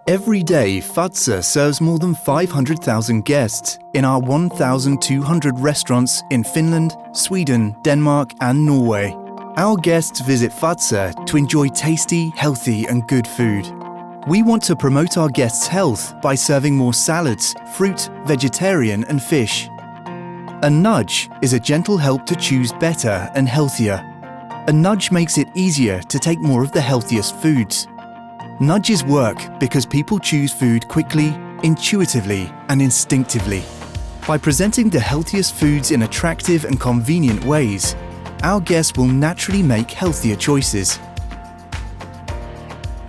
Every day, Fazer serves more than 500,000 guests in our 1,200 restaurants in Finland, Sweden, Denmark and Norway. Our guests visit Fazer to enjoy tasty, healthy and good food. We want to promote our guests' health by serving more salads, fruit, vegetarian and fish. A nudge is a gentle help to choose better and healthier. A nudge makes it easier to take more of the healthiest foods. Nudges work because people choose food quickly, intuitively and instinctively. By presenting the healthiest foods in attractive and convenient ways, our guests will naturally make healthier choices.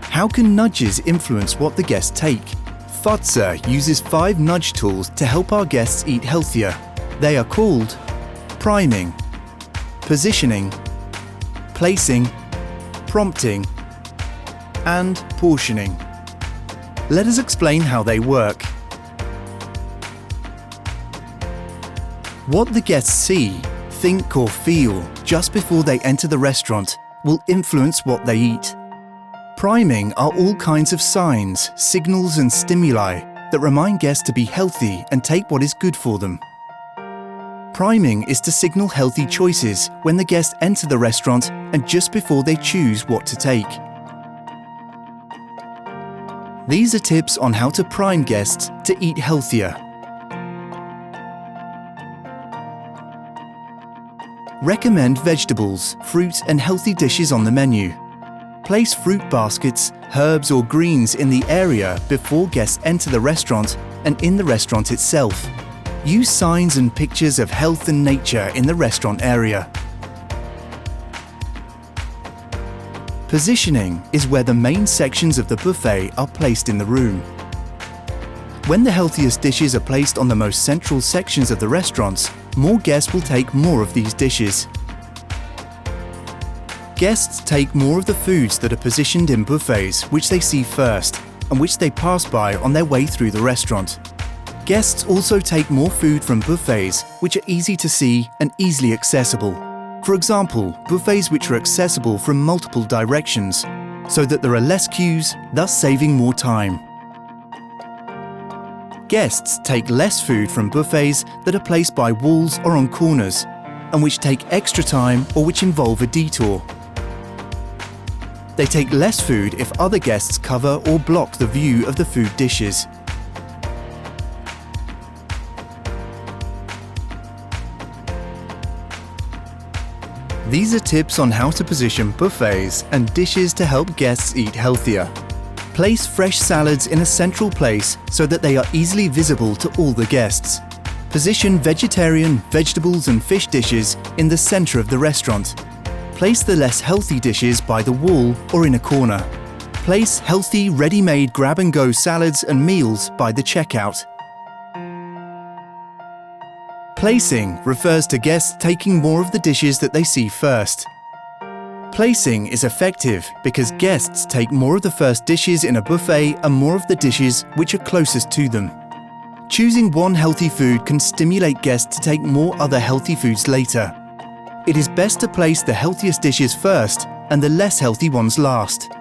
How can nudges influence what the guests take? Fazer uses 5 nudge tools to help our guests eat healthier. They are called priming, positioning, placing, prompting, and portioning. Let us explain how they work. What the guests see, think or feel just before they enter the restaurant will influence what they eat. Priming are all kinds of signs, signals and stimuli that remind guests to be healthy and take what is good for them. Priming is to signal healthy choices when the guests enter the restaurant and just before they choose what to take. These are tips on how to prime guests to eat healthier. Recommend vegetables, fruit and healthy dishes on the menu. Place fruit baskets, herbs or greens in the area before guests enter the restaurant and in the restaurant itself. Use signs and pictures of health and nature in the restaurant area. Positioning is where the main sections of the buffet are placed in the room. When the healthiest dishes are placed on the most central sections of the restaurants, more guests will take more of these dishes. Guests take more of the foods that are positioned in buffets which they see first and which they pass by on their way through the restaurant. Guests also take more food from buffets which are easy to see and easily accessible. For example, buffets which are accessible from multiple directions, so that there are less queues, thus saving more time. Guests take less food from buffets that are placed by walls or on corners, and which take extra time or which involve a detour. They take less food if other guests cover or block the view of the food dishes. These are tips on how to position buffets and dishes to help guests eat healthier. Place fresh salads in a central place so that they are easily visible to all the guests. Position vegetarian, vegetables and fish dishes in the center of the restaurant. Place the less healthy dishes by the wall or in a corner. Place healthy, ready-made grab-and-go salads and meals by the checkout. Placing refers to guests taking more of the dishes that they see first. Placing is effective because guests take more of the first dishes in a buffet and more of the dishes which are closest to them. Choosing one healthy food can stimulate guests to take more other healthy foods later. It is best to place the healthiest dishes first and the less healthy ones last.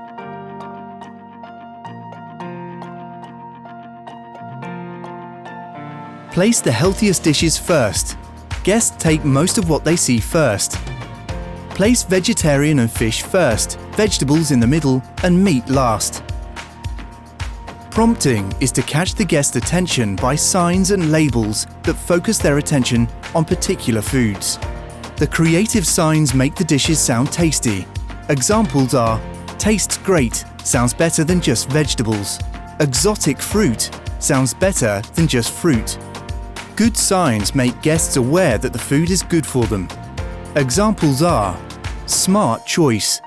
Place the healthiest dishes first. Guests take most of what they see first. Place vegetarian and fish first, vegetables in the middle, and meat last. Prompting is to catch the guest's attention by signs and labels that focus their attention on particular foods. The creative signs make the dishes sound tasty. Examples are: tastes great, sounds better than just vegetables. Exotic fruit, sounds better than just fruit. Good signs make guests aware that the food is good for them. Examples are: smart choice.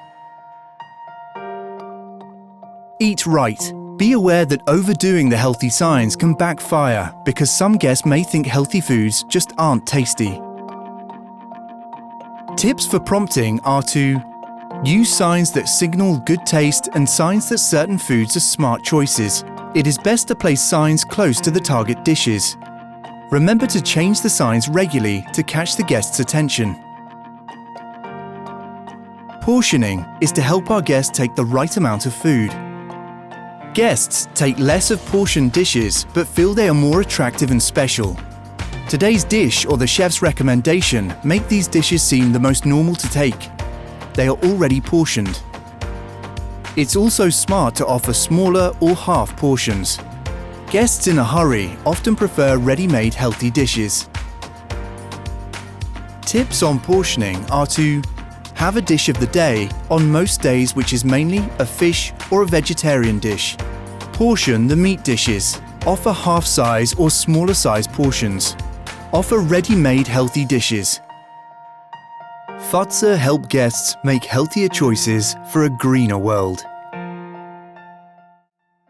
Eat right. Be aware that overdoing the healthy signs can backfire because some guests may think healthy foods just aren't tasty. Tips for prompting are to use signs that signal good taste and signs that certain foods are smart choices. It is best to place signs close to the target dishes. Remember to change the signs regularly to catch the guest's attention. Portioning is to help our guests take the right amount of food. Guests take less of portioned dishes but feel they are more attractive and special. Today's dish or the chef's recommendation make these dishes seem the most normal to take. They are already portioned. It's also smart to offer smaller or half portions. Guests in a hurry often prefer ready-made healthy dishes. Tips on portioning are to have a dish of the day on most days, which is mainly a fish or a vegetarian dish. Portion the meat dishes. Offer half-size or smaller size portions. Offer ready-made healthy dishes. Fazer help guests make healthier choices for a greener world.